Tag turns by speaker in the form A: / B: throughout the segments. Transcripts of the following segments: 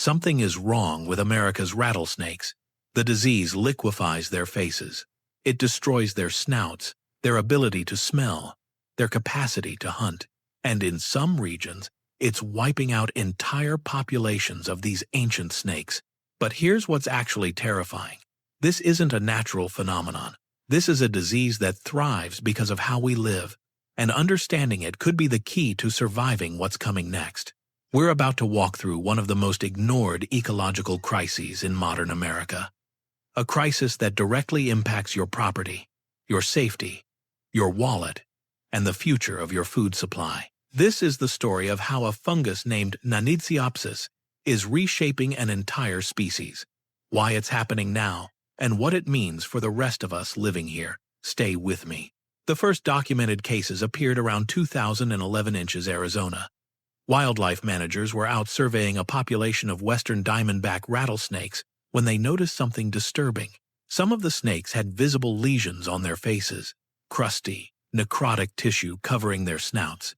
A: Something is wrong with America's rattlesnakes. The disease liquefies their faces. It destroys their snouts, their ability to smell, their capacity to hunt. And in some regions, it's wiping out entire populations of these ancient snakes. But here's what's actually terrifying. This isn't a natural phenomenon. This is a disease that thrives because of how we live, and understanding it could be the key to surviving what's coming next. We're about to walk through one of the most ignored ecological crises in modern America. A crisis that directly impacts your property, your safety, your wallet, and the future of your food supply. This is the story of how a fungus named Nanitsiopsis is reshaping an entire species, why it's happening now, and what it means for the rest of us living here. Stay with me. The first documented cases appeared around 2011 in Arizona. Wildlife managers were out surveying a population of western diamondback rattlesnakes when they noticed something disturbing. Some of the snakes had visible lesions on their faces, crusty, necrotic tissue covering their snouts.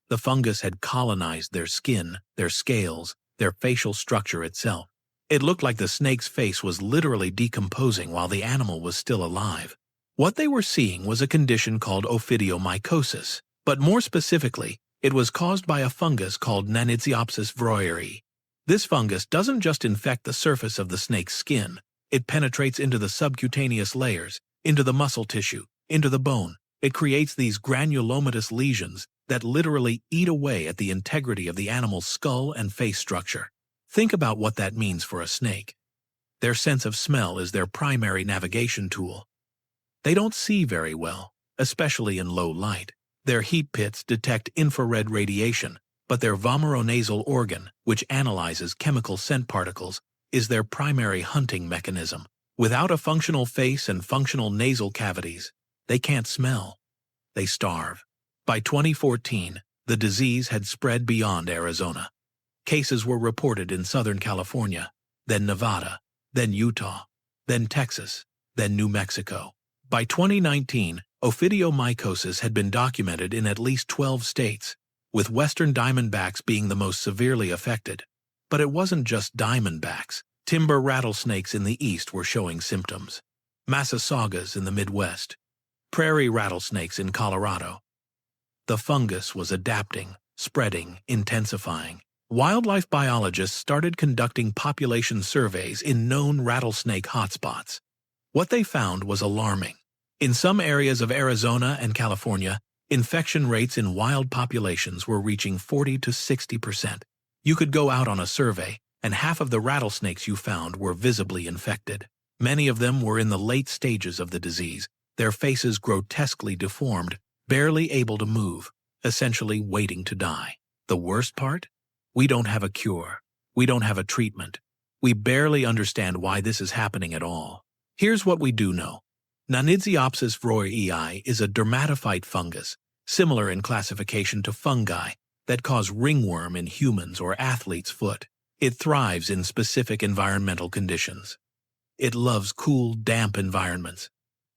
A: The fungus had colonized their skin, their scales, their facial structure itself. It looked like the snake's face was literally decomposing while the animal was still alive. What they were seeing was a condition called Ophidiomyces, but more specifically, it was caused by a fungus called Nanitsiopsis vroieri. This fungus doesn't just infect the surface of the snake's skin, it penetrates into the subcutaneous layers, into the muscle tissue, into the bone. It creates these granulomatous lesions that literally eat away at the integrity of the animal's skull and face structure. Think about what that means for a snake. Their sense of smell is their primary navigation tool. They don't see very well, especially in low light. Their heat pits detect infrared radiation, but their vomeronasal organ, which analyzes chemical scent particles, is their primary hunting mechanism. Without a functional face and functional nasal cavities, they can't smell. They starve. By 2014, the disease had spread beyond Arizona. Cases were reported in Southern California, then Nevada, then Utah, then Texas, then New Mexico. By 2019, Ophidiomyces had been documented in at least 12 states, with western diamondbacks being the most severely affected. But it wasn't just diamondbacks. Timber rattlesnakes in the east were showing symptoms. Massasaugas in the Midwest. Prairie rattlesnakes in Colorado. The fungus was adapting, spreading, intensifying. Wildlife biologists started conducting population surveys in known rattlesnake hotspots. What they found was alarming. In some areas of Arizona and California, infection rates in wild populations were reaching 40 to 60%. You could go out on a survey, and half of the rattlesnakes you found were visibly infected. Many of them were in the late stages of the disease, their faces grotesquely deformed, barely able to move, essentially waiting to die. The worst part? We don't have a cure. We don't have a treatment. We barely understand why this is happening at all. Here's what we do know. Nanitsiopsis vroieri is a dermatophyte fungus, similar in classification to fungi, that cause ringworm in humans or athlete's foot. It thrives in specific environmental conditions. It loves cool, damp environments.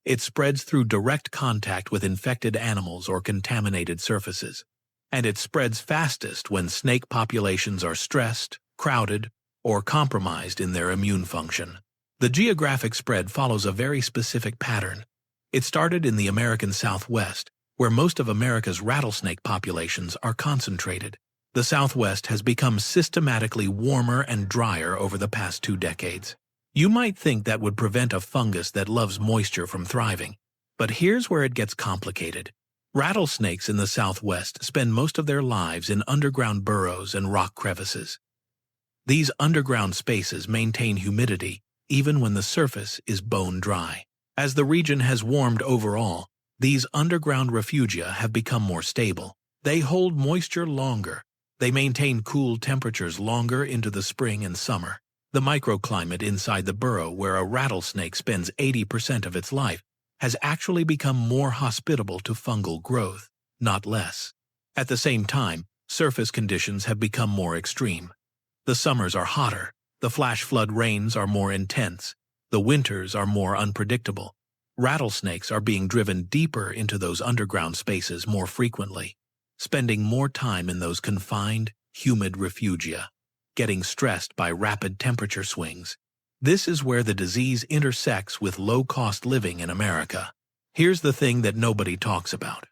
A: It spreads through direct contact with infected animals or contaminated surfaces. And it spreads fastest when snake populations are stressed, crowded, or compromised in their immune function. The geographic spread follows a very specific pattern. It started in the American Southwest, where most of America's rattlesnake populations are concentrated. The Southwest has become systematically warmer and drier over the past 2 decades. You might think that would prevent a fungus that loves moisture from thriving, but here's where it gets complicated. Rattlesnakes in the Southwest spend most of their lives in underground burrows and rock crevices. These underground spaces maintain humidity even when the surface is bone dry. As the region has warmed overall, these underground refugia have become more stable. They hold moisture longer. They maintain cool temperatures longer into the spring and summer. The microclimate inside the burrow where a rattlesnake spends 80% of its life has actually become more hospitable to fungal growth, not less. At the same time, surface conditions have become more extreme. The summers are hotter, the flash flood rains are more intense, the winters are more unpredictable. Rattlesnakes are being driven deeper into those underground spaces more frequently, spending more time in those confined, humid refugia. getting stressed by rapid temperature swings. This is where the disease intersects with low-cost living in America. Here's the thing that nobody talks about.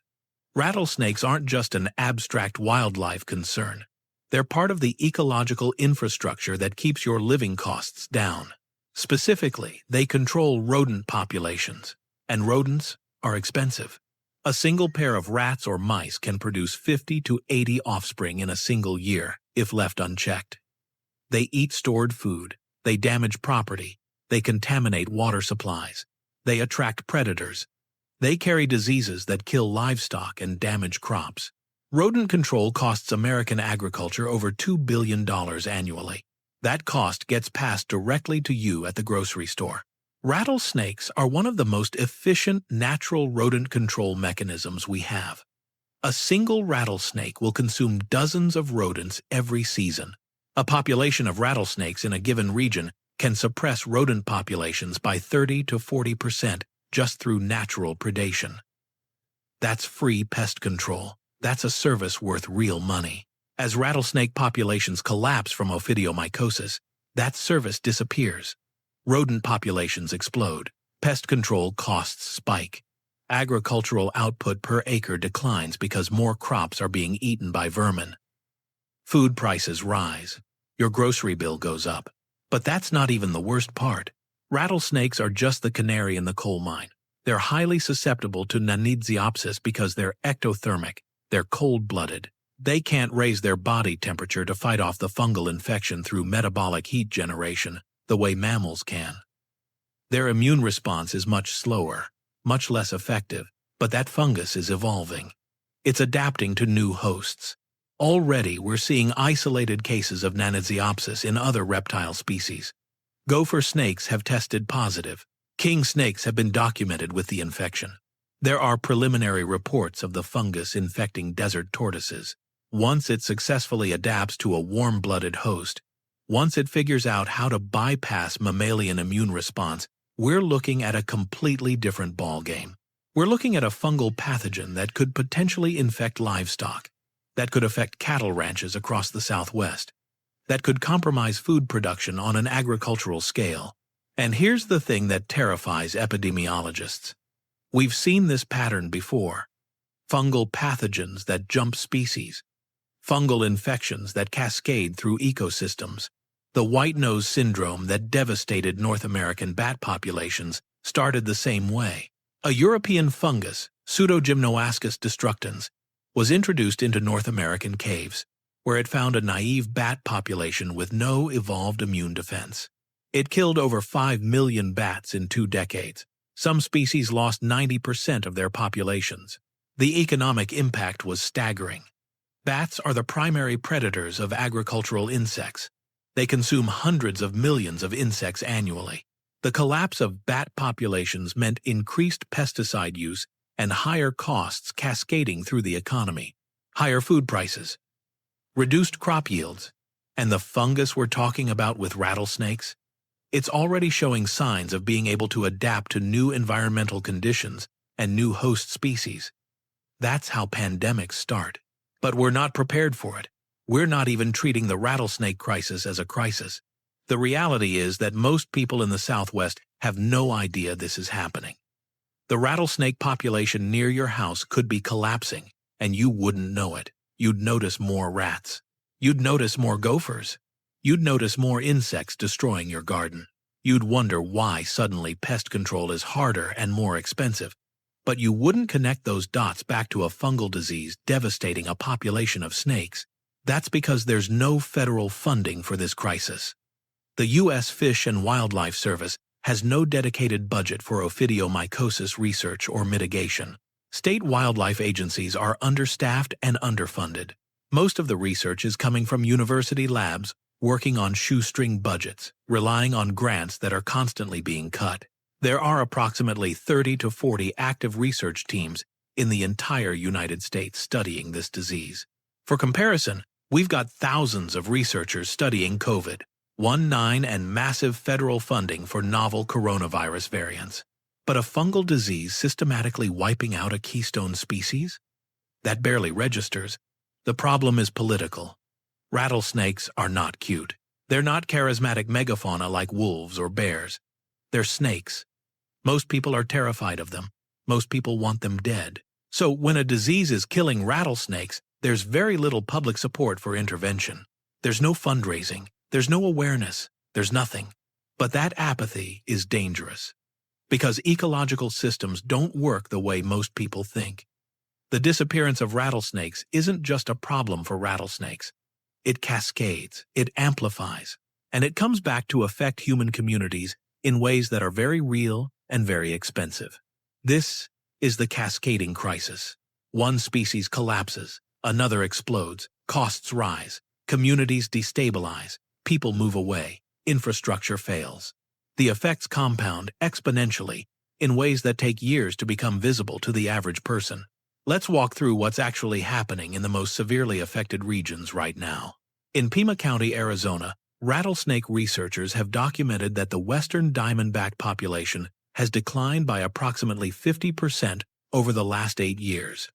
A: Rattlesnakes aren't just an abstract wildlife concern. They're part of the ecological infrastructure that keeps your living costs down. Specifically, they control rodent populations, and rodents are expensive. A single pair of rats or mice can produce 50 to 80 offspring in a single year if left unchecked. They eat stored food, they damage property, they contaminate water supplies, they attract predators, they carry diseases that kill livestock and damage crops. Rodent control costs American agriculture over $2 billion annually. That cost gets passed directly to you at the grocery store. Rattlesnakes are one of the most efficient natural rodent control mechanisms we have. A single rattlesnake will consume dozens of rodents every season. A population of rattlesnakes in a given region can suppress rodent populations by 30 to 40% just through natural predation. That's free pest control. That's a service worth real money. As rattlesnake populations collapse from Ophidiomyces, that service disappears. Rodent populations explode. Pest control costs spike. Agricultural output per acre declines because more crops are being eaten by vermin. Food prices rise. Your grocery bill goes up. But that's not even the worst part. Rattlesnakes are just the canary in the coal mine. They're highly susceptible to nanidiopsis because they're ectothermic. They're cold-blooded. They can't raise their body temperature to fight off the fungal infection through metabolic heat generation the way mammals can. Their immune response is much slower, much less effective, but that fungus is evolving. It's adapting to new hosts. Already, we're seeing isolated cases of nanidiopsis in other reptile species. Gopher snakes have tested positive. King snakes have been documented with the infection. There are preliminary reports of the fungus infecting desert tortoises. Once it successfully adapts to a warm-blooded host, once it figures out how to bypass mammalian immune response, we're looking at a completely different ballgame. We're looking at a fungal pathogen that could potentially infect livestock, that could affect cattle ranches across the Southwest, that could compromise food production on an agricultural scale. And here's the thing that terrifies epidemiologists. We've seen this pattern before. Fungal pathogens that jump species. Fungal infections that cascade through ecosystems. The white nose syndrome that devastated North American bat populations started the same way. A European fungus, Pseudogymnoascus destructans, was introduced into North American caves, where it found a naive bat population with no evolved immune defense. It killed over 5 million bats in 2 decades. Some species lost 90% of their populations. The economic impact was staggering. Bats are the primary predators of agricultural insects. They consume hundreds of millions of insects annually. The collapse of bat populations meant increased pesticide use and higher costs cascading through the economy. Higher food prices, reduced crop yields, and the fungus we're talking about with rattlesnakes? It's already showing signs of being able to adapt to new environmental conditions and new host species. That's how pandemics start. But we're not prepared for it. We're not even treating the rattlesnake crisis as a crisis. The reality is that most people in the Southwest have no idea this is happening. The rattlesnake population near your house could be collapsing, and you wouldn't know it. You'd notice more rats. You'd notice more gophers. You'd notice more insects destroying your garden. You'd wonder why suddenly pest control is harder and more expensive. But you wouldn't connect those dots back to a fungal disease devastating a population of snakes. That's because there's no federal funding for this crisis. The U.S. Fish and Wildlife Service has no dedicated budget for Ophidiomyces research or mitigation. State wildlife agencies are understaffed and underfunded. Most of the research is coming from university labs working on shoestring budgets, relying on grants that are constantly being cut. There are approximately 30 to 40 active research teams in the entire United States studying this disease. For comparison, we've got thousands of researchers studying COVID-19 and massive federal funding for novel coronavirus variants. But a fungal disease systematically wiping out a keystone species? That barely registers. The problem is political. Rattlesnakes are not cute. They're not charismatic megafauna like wolves or bears. They're snakes. Most people are terrified of them. Most people want them dead. So when a disease is killing rattlesnakes, there's very little public support for intervention. There's no fundraising. There's no awareness. There's nothing. But that apathy is dangerous. Because ecological systems don't work the way most people think. The disappearance of rattlesnakes isn't just a problem for rattlesnakes. It cascades, it amplifies, and it comes back to affect human communities in ways that are very real and very expensive. This is the cascading crisis. One species collapses, another explodes, costs rise, communities destabilize, people move away, infrastructure fails. The effects compound exponentially in ways that take years to become visible to the average person. Let's walk through what's actually happening in the most severely affected regions right now. In Pima County, Arizona, rattlesnake researchers have documented that the western diamondback population has declined by approximately 50% over the last 8 years.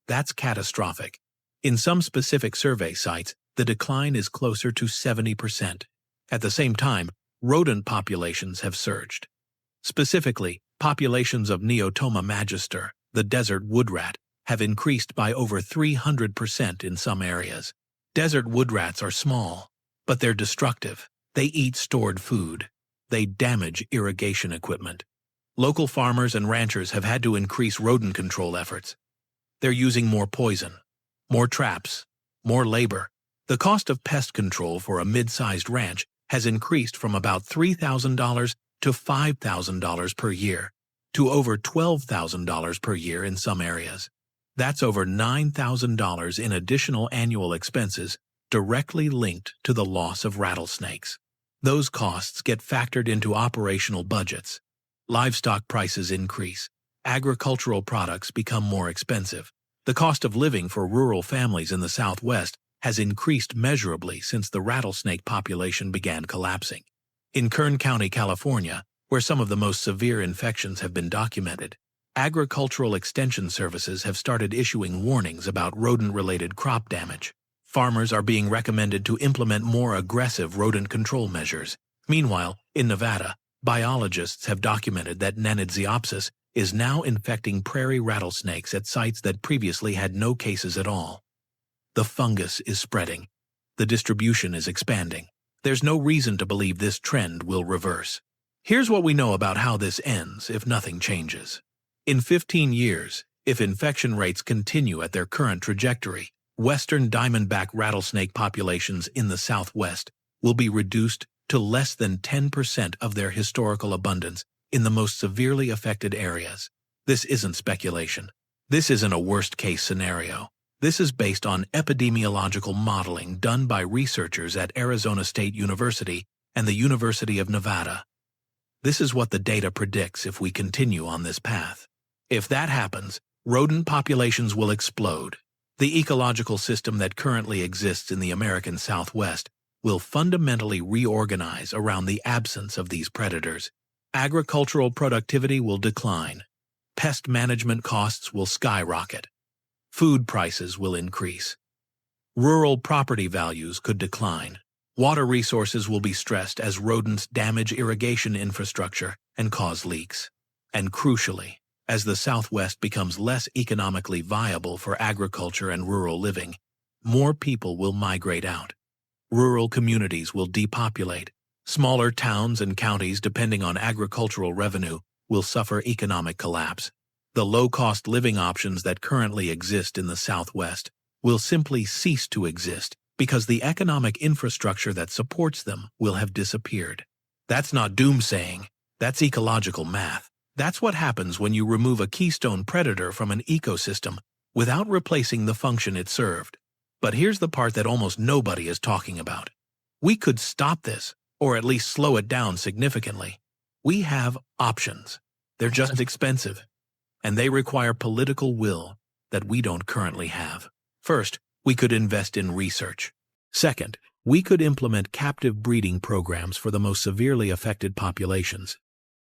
A: That's catastrophic. In some specific survey sites, the decline is closer to 70%. At the same time, rodent populations have surged. Specifically, populations of Neotoma magister, the desert woodrat, have increased by over 300% in some areas. Desert woodrats are small, but they're destructive. They eat stored food. They damage irrigation equipment. Local farmers and ranchers have had to increase rodent control efforts. They're using more poison, more traps, more labor. The cost of pest control for a mid-sized ranch has increased from about $3,000 to $5,000 per year to over $12,000 per year in some areas. That's over $9,000 in additional annual expenses directly linked to the loss of rattlesnakes. Those costs get factored into operational budgets. Livestock prices increase. Agricultural products become more expensive. The cost of living for rural families in the Southwest has increased measurably since the rattlesnake population began collapsing. In Kern County, California, where some of the most severe infections have been documented, agricultural extension services have started issuing warnings about rodent-related crop damage. Farmers are being recommended to implement more aggressive rodent control measures. Meanwhile, in Nevada, biologists have documented that Nanidziopsis is now infecting prairie rattlesnakes at sites that previously had no cases at all. The fungus is spreading. The distribution is expanding. There's no reason to believe this trend will reverse. Here's what we know about how this ends if nothing changes. In 15 years, if infection rates continue at their current trajectory, western diamondback rattlesnake populations in the Southwest will be reduced to less than 10% of their historical abundance in the most severely affected areas. This isn't speculation. This isn't a worst-case scenario. This is based on epidemiological modeling done by researchers at Arizona State University and the University of Nevada. This is what the data predicts if we continue on this path. If that happens, rodent populations will explode. The ecological system that currently exists in the American Southwest will fundamentally reorganize around the absence of these predators. Agricultural productivity will decline. Pest management costs will skyrocket. Food prices will increase. Rural property values could decline. Water resources will be stressed as rodents damage irrigation infrastructure and cause leaks. And crucially, as the Southwest becomes less economically viable for agriculture and rural living, more people will migrate out. Rural communities will depopulate. Smaller towns and counties depending on agricultural revenue will suffer economic collapse. The low-cost living options that currently exist in the Southwest will simply cease to exist because the economic infrastructure that supports them will have disappeared. That's not doomsaying, that's ecological math. That's what happens when you remove a keystone predator from an ecosystem without replacing the function it served. But here's the part that almost nobody is talking about. We could stop this, or at least slow it down significantly. We have options. They're just expensive, and they require political will that we don't currently have. First, we could invest in research. Second, we could implement captive breeding programs for the most severely affected populations.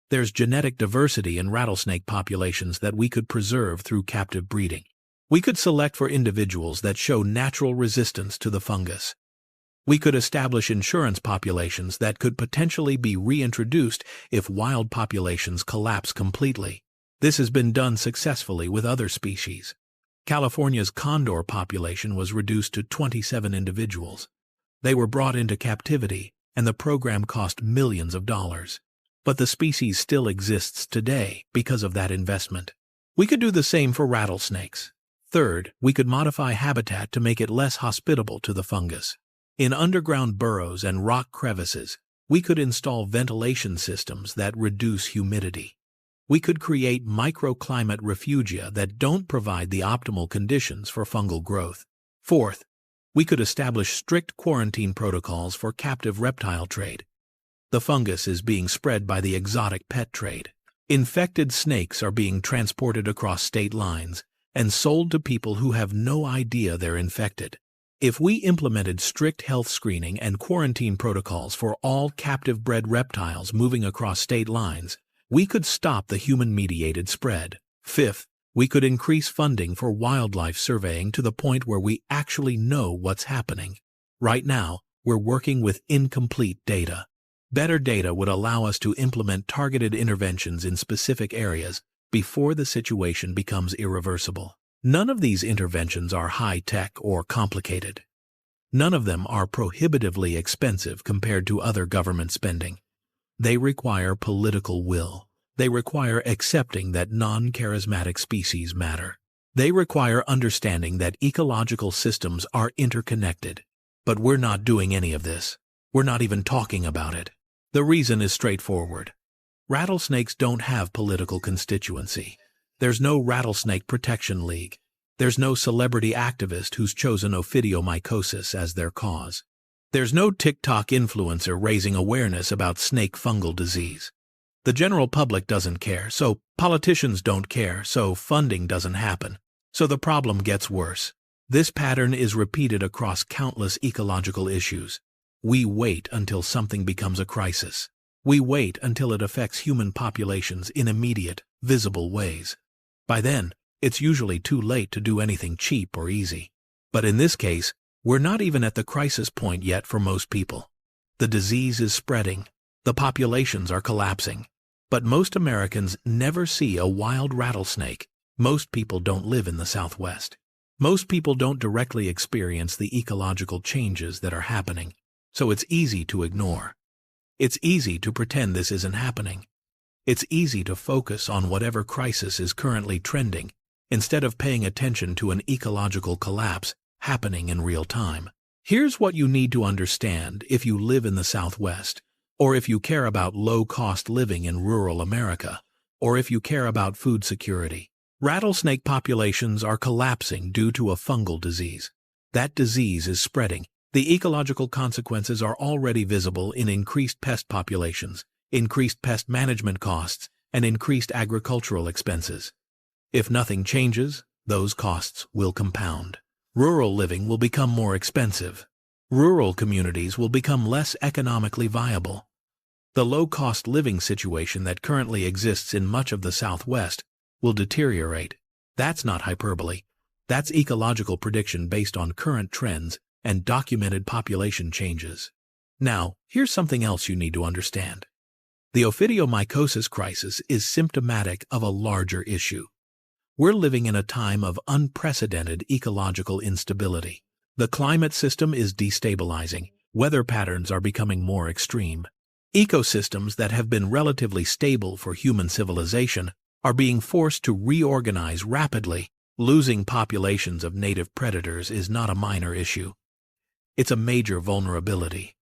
A: There's genetic diversity in rattlesnake populations that we could preserve through captive breeding. We could select for individuals that show natural resistance to the fungus. We could establish insurance populations that could potentially be reintroduced if wild populations collapse completely. This has been done successfully with other species. California's condor population was reduced to 27 individuals. They were brought into captivity, and the program cost millions of dollars. But the species still exists today because of that investment. We could do the same for rattlesnakes. Third, we could modify habitat to make it less hospitable to the fungus. In underground burrows and rock crevices, we could install ventilation systems that reduce humidity. We could create microclimate refugia that don't provide the optimal conditions for fungal growth. Fourth, we could establish strict quarantine protocols for captive reptile trade. The fungus is being spread by the exotic pet trade. Infected snakes are being transported across state lines and sold to people who have no idea they're infected. If we implemented strict health screening and quarantine protocols for all captive-bred reptiles moving across state lines, we could stop the human-mediated spread. Fifth, we could increase funding for wildlife surveying to the point where we actually know what's happening. Right now, we're working with incomplete data. Better data would allow us to implement targeted interventions in specific areas before the situation becomes irreversible. None of these interventions are high-tech or complicated. None of them are prohibitively expensive compared to other government spending. They require political will. They require accepting that non-charismatic species matter. They require understanding that ecological systems are interconnected. But we're not doing any of this. We're not even talking about it. The reason is straightforward. Rattlesnakes don't have political constituency. There's no Rattlesnake Protection League. There's no celebrity activist who's chosen Ophidiomyces as their cause. There's no TikTok influencer raising awareness about snake fungal disease. The general public doesn't care, so politicians don't care, so funding doesn't happen. So the problem gets worse. This pattern is repeated across countless ecological issues. We wait until something becomes a crisis. We wait until it affects human populations in immediate, visible ways. By then, it's usually too late to do anything cheap or easy. But in this case, we're not even at the crisis point yet for most people. The disease is spreading. The populations are collapsing. But most Americans never see a wild rattlesnake. Most people don't live in the Southwest. Most people don't directly experience the ecological changes that are happening, so it's easy to ignore. It's easy to pretend this isn't happening. It's easy to focus on whatever crisis is currently trending instead of paying attention to an ecological collapse happening in real time. Here's what you need to understand if you live in the Southwest, or if you care about low-cost living in rural America, or if you care about food security. Rattlesnake populations are collapsing due to a fungal disease. That disease is spreading. The ecological consequences are already visible in increased pest populations, increased pest management costs, and increased agricultural expenses. If nothing changes, those costs will compound. Rural living will become more expensive. Rural communities will become less economically viable. The low-cost living situation that currently exists in much of the Southwest will deteriorate. That's not hyperbole. That's ecological prediction based on current trends and documented population changes. Now, here's something else you need to understand. The Ophidiomyces crisis is symptomatic of a larger issue. We're living in a time of unprecedented ecological instability. The climate system is destabilizing. Weather patterns are becoming more extreme. Ecosystems that have been relatively stable for human civilization are being forced to reorganize rapidly. Losing populations of native predators is not a minor issue. It's a major vulnerability.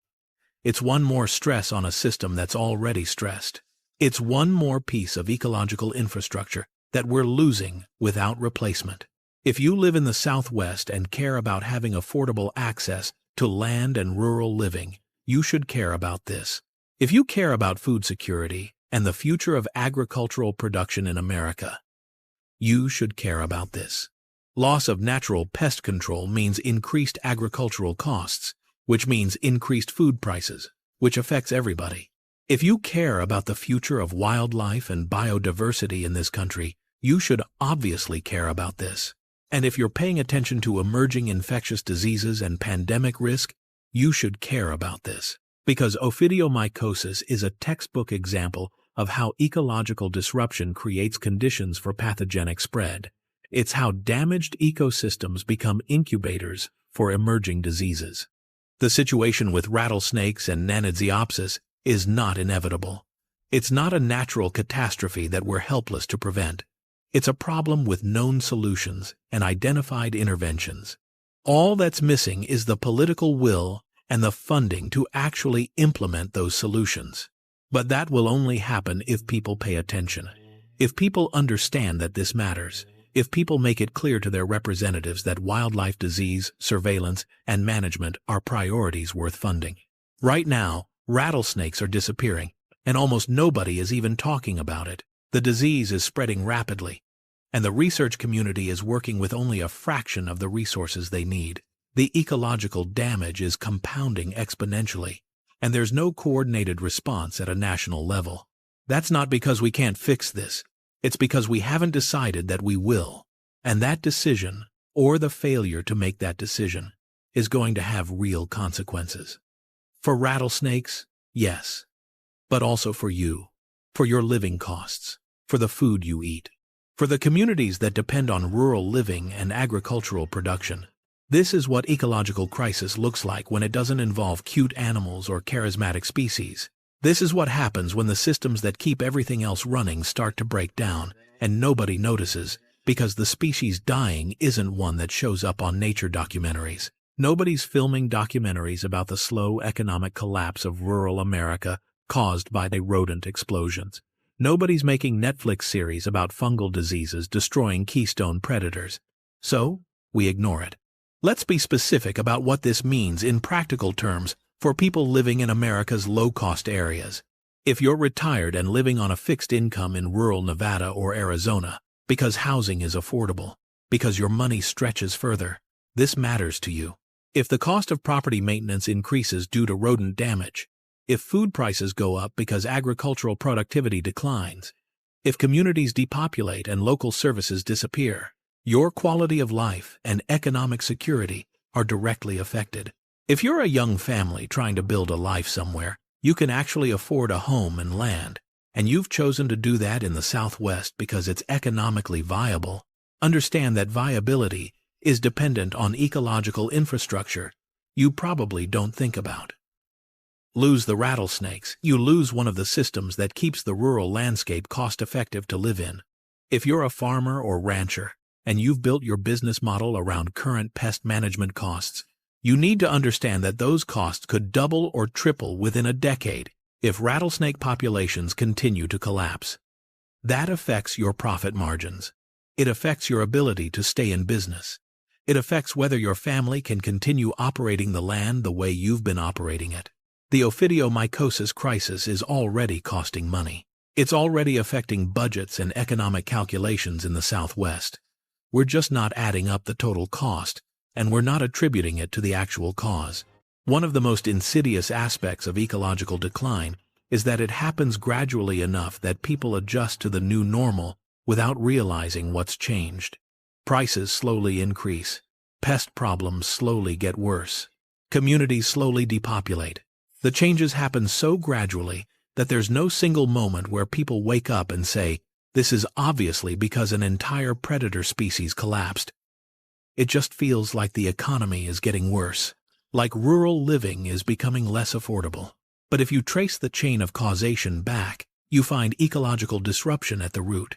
A: It's one more stress on a system that's already stressed. It's one more piece of ecological infrastructure that we're losing without replacement. If you live in the Southwest and care about having affordable access to land and rural living, you should care about this. If you care about food security and the future of agricultural production in America, you should care about this. Loss of natural pest control means increased agricultural costs, which means increased food prices, which affects everybody. If you care about the future of wildlife and biodiversity in this country, you should obviously care about this. And if you're paying attention to emerging infectious diseases and pandemic risk, You should care about this, because Ophidiomyces is a textbook example of how ecological disruption creates conditions for pathogenic spread. It's how damaged ecosystems become incubators for emerging diseases. The situation with rattlesnakes and Ophidiomyces is not inevitable. It's not a natural catastrophe that we're helpless to prevent. It's a problem with known solutions and identified interventions. All that's missing is the political will and the funding to actually implement those solutions. But that will only happen if people pay attention. If people understand that this matters. If people make it clear to their representatives that wildlife disease, surveillance, and management are priorities worth funding. Right now, rattlesnakes are disappearing, and almost nobody is even talking about it. The disease is spreading rapidly, and the research community is working with only a fraction of the resources they need. The ecological damage is compounding exponentially, and there's no coordinated response at a national level. That's not because we can't fix this. It's because we haven't decided that we will, and that decision, or the failure to make that decision, is going to have real consequences. For rattlesnakes, yes, but also for you, for your living costs, for the food you eat, for the communities that depend on rural living and agricultural production. This is what ecological crisis looks like when it doesn't involve cute animals or charismatic species. This is what happens when the systems that keep everything else running start to break down, and nobody notices, because the species dying isn't one that shows up on nature documentaries. Nobody's filming documentaries about the slow economic collapse of rural America caused by the rodent explosions. Nobody's making Netflix series about fungal diseases destroying keystone predators. So, we ignore it. Let's be specific about what this means in practical terms for people living in America's low-cost areas. If you're retired and living on a fixed income in rural Nevada or Arizona, because housing is affordable, because your money stretches further, this matters to you. If the cost of property maintenance increases due to rodent damage, if food prices go up because agricultural productivity declines, if communities depopulate and local services disappear, your quality of life and economic security are directly affected. If you're a young family trying to build a life somewhere, you can actually afford a home and land, and you've chosen to do that in the Southwest because it's economically viable. Understand that viability is dependent on ecological infrastructure you probably don't think about. Lose the rattlesnakes, you lose one of the systems that keeps the rural landscape cost-effective to live in. If you're a farmer or rancher, and you've built your business model around current pest management costs, you need to understand that those costs could double or triple within a decade if rattlesnake populations continue to collapse. That affects your profit margins. It affects your ability to stay in business. It affects whether your family can continue operating the land the way you've been operating it. The Ophidiomyces crisis is already costing money. It's already affecting budgets and economic calculations in the Southwest. We're just not adding up the total cost, and we're not attributing it to the actual cause. One of the most insidious aspects of ecological decline is that it happens gradually enough that people adjust to the new normal without realizing what's changed. Prices slowly increase. Pest problems slowly get worse. Communities slowly depopulate. The changes happen so gradually that there's no single moment where people wake up and say, "This is obviously because an entire predator species collapsed." It just feels like the economy is getting worse, like rural living is becoming less affordable. But if you trace the chain of causation back, you find ecological disruption at the root.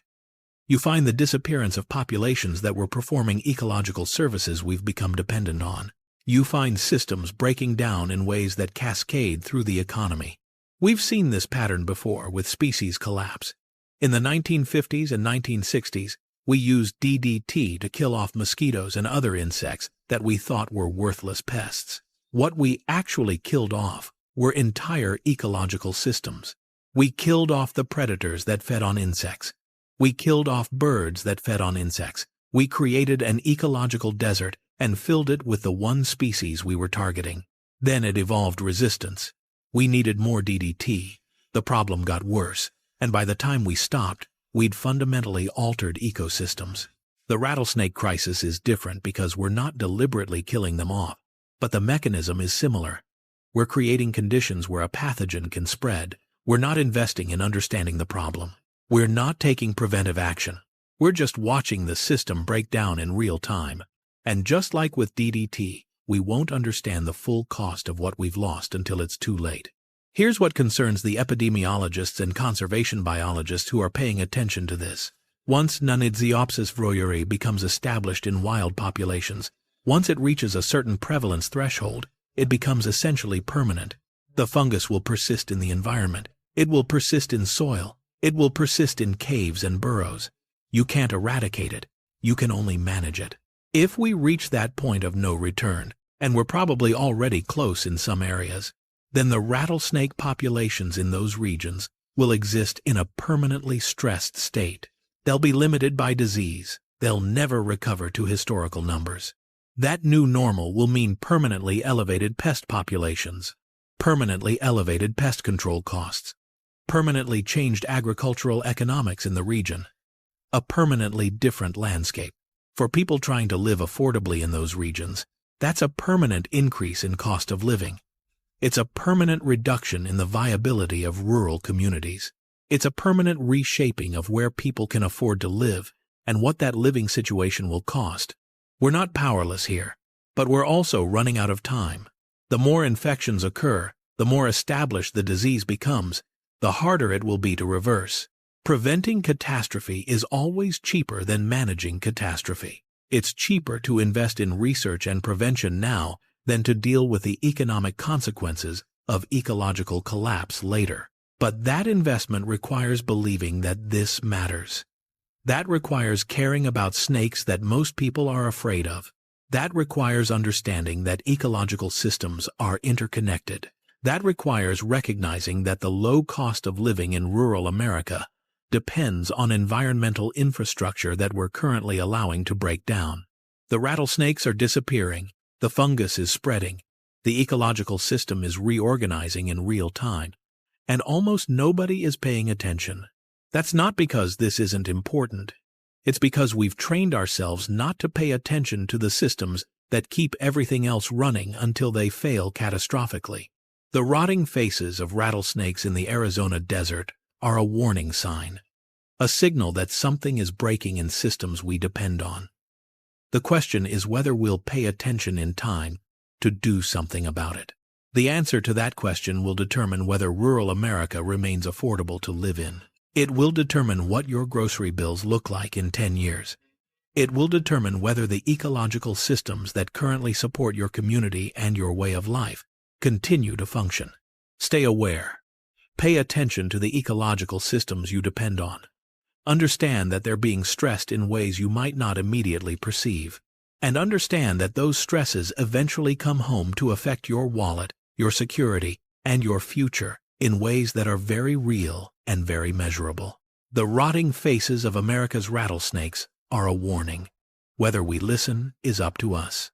A: You find the disappearance of populations that were performing ecological services we've become dependent on. You find systems breaking down in ways that cascade through the economy. We've seen this pattern before with species collapse. In the 1950s and 1960s, we used DDT to kill off mosquitoes and other insects that we thought were worthless pests. What we actually killed off were entire ecological systems. We killed off the predators that fed on insects. We killed off birds that fed on insects. We created an ecological desert and filled it with the one species we were targeting. Then it evolved resistance. We needed more DDT. The problem got worse, and by the time we stopped, we'd fundamentally altered ecosystems. The rattlesnake crisis is different because we're not deliberately killing them off, but the mechanism is similar. We're creating conditions where a pathogen can spread. We're not investing in understanding the problem. We're not taking preventive action. We're just watching the system break down in real time. And just like with DDT, we won't understand the full cost of what we've lost until it's too late. Here's what concerns the epidemiologists and conservation biologists who are paying attention to this. Once Nunidziopsis vroyeri becomes established in wild populations, once it reaches a certain prevalence threshold, it becomes essentially permanent. The fungus will persist in the environment. It will persist in soil. It will persist in caves and burrows. You can't eradicate it. You can only manage it. If we reach that point of no return, and we're probably already close in some areas, then the rattlesnake populations in those regions will exist in a permanently stressed state. They'll be limited by disease. They'll never recover to historical numbers. That new normal will mean permanently elevated pest populations, permanently elevated pest control costs, permanently changed agricultural economics in the region, a permanently different landscape. For people trying to live affordably in those regions, that's a permanent increase in cost of living. It's a permanent reduction in the viability of rural communities. It's a permanent reshaping of where people can afford to live and what that living situation will cost. We're not powerless here, but we're also running out of time. The more infections occur, the more established the disease becomes, the harder it will be to reverse. Preventing catastrophe is always cheaper than managing catastrophe. It's cheaper to invest in research and prevention now than to deal with the economic consequences of ecological collapse later. But that investment requires believing that this matters. That requires caring about snakes that most people are afraid of. That requires understanding that ecological systems are interconnected. That requires recognizing that the low cost of living in rural America depends on environmental infrastructure that we're currently allowing to break down. The rattlesnakes are disappearing. The fungus is spreading. The ecological system is reorganizing in real time. And almost nobody is paying attention. That's not because this isn't important. It's because we've trained ourselves not to pay attention to the systems that keep everything else running until they fail catastrophically. The rotting faces of rattlesnakes in the Arizona desert are a warning sign, a signal that something is breaking in systems we depend on. The question is whether we'll pay attention in time to do something about it. The answer to that question will determine whether rural America remains affordable to live in. It will determine what your grocery bills look like in 10 years. It will determine whether the ecological systems that currently support your community and your way of life continue to function. Stay aware. Pay attention to the ecological systems you depend on. Understand that they're being stressed in ways you might not immediately perceive. And understand that those stresses eventually come home to affect your wallet, your security, and your future in ways that are very real and very measurable. The rotting faces of America's rattlesnakes are a warning. Whether we listen is up to us.